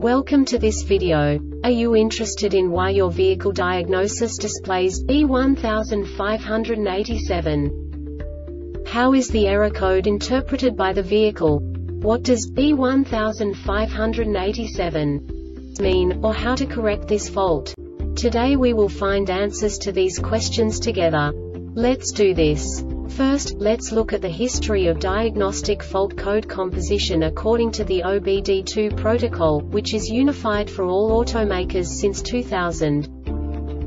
Welcome to this video. Are you interested in why your vehicle diagnosis displays B1587? How is the error code interpreted by the vehicle? What does B1587 mean, or how to correct this fault? Today we will find answers to these questions together. Let's do this. First, let's look at the history of diagnostic fault code composition according to the OBD2 protocol, which is unified for all automakers since 2000.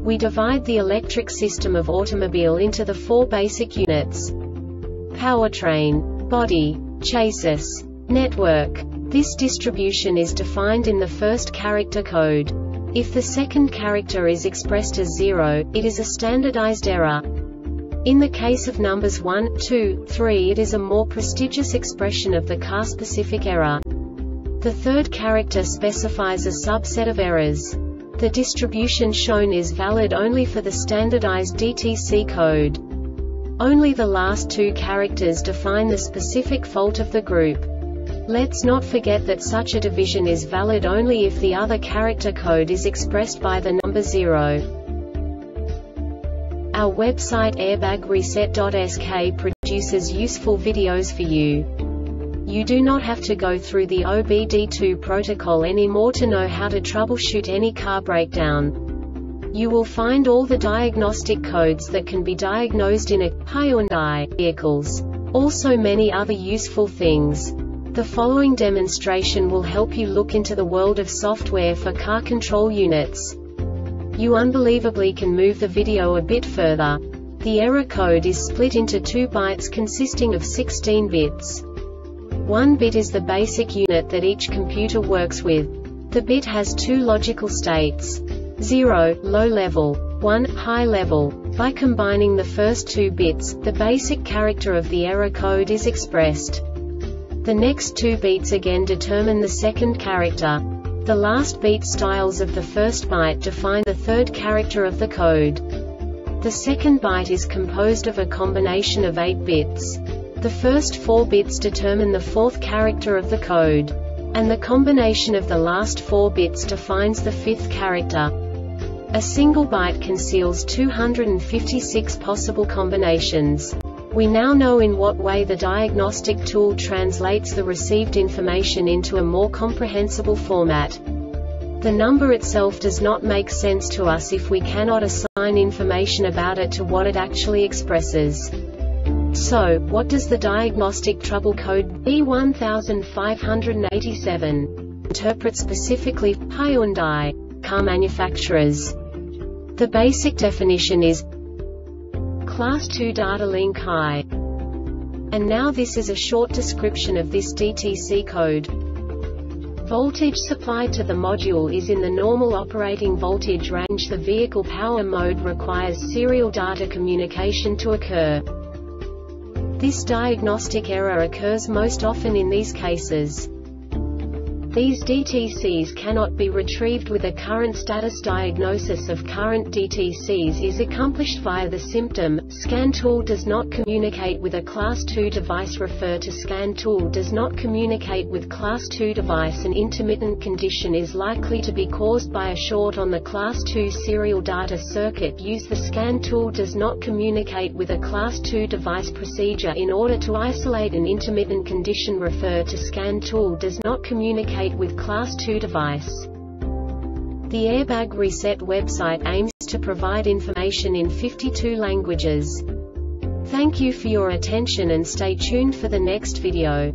We divide the electric system of automobile into the four basic units: powertrain, body, chassis, network. This distribution is defined in the first character code. If the second character is expressed as 0, it is a standardized error. In the case of numbers 1, 2, 3, it is a more prestigious expression of the car-specific error. The third character specifies a subset of errors. The distribution shown is valid only for the standardized DTC code. Only the last two characters define the specific fault of the group. Let's not forget that such a division is valid only if the other character code is expressed by the number 0. Our website airbagreset.sk produces useful videos for you. You do not have to go through the OBD2 protocol anymore to know how to troubleshoot any car breakdown. You will find all the diagnostic codes that can be diagnosed in a Hyundai vehicles. Also many other useful things. The following demonstration will help you look into the world of software for car control units. You unbelievably can move the video a bit further. The error code is split into 2 bytes consisting of 16 bits. 1 bit is the basic unit that each computer works with. The bit has 2 logical states: 0, low level, 1, high level. By combining the first 2 bits, the basic character of the error code is expressed. The next 2 beats again determine the second character. The last beat styles of the first byte define the third character of the code. The second byte is composed of a combination of 8 bits. The first 4 bits determine the fourth character of the code. And the combination of the last 4 bits defines the fifth character. A single byte conceals 256 possible combinations. We now know in what way the diagnostic tool translates the received information into a more comprehensible format. The number itself does not make sense to us if we cannot assign information about it to what it actually expresses. So, what does the diagnostic trouble code B1587 interpret specifically for Hyundai car manufacturers? The basic definition is Class 2 data link high. And now this is a short description of this DTC code. Voltage supplied to the module is in the normal operating voltage range. The vehicle power mode requires serial data communication to occur. This diagnostic error occurs most often in these cases. These DTCs cannot be retrieved with a current status. Diagnosis of current DTCs is accomplished via the symptom. Scan tool does not communicate with a Class 2 device. Refer to scan tool does not communicate with Class 2 device. An intermittent condition is likely to be caused by a short on the Class 2 serial data circuit. Use the scan tool does not communicate with a Class 2 device. Procedure in order to isolate an intermittent condition. Refer to scan tool does not communicate with Class 2 device. The Airbag Reset website aims to provide information in 52 languages. Thank you for your attention and stay tuned for the next video.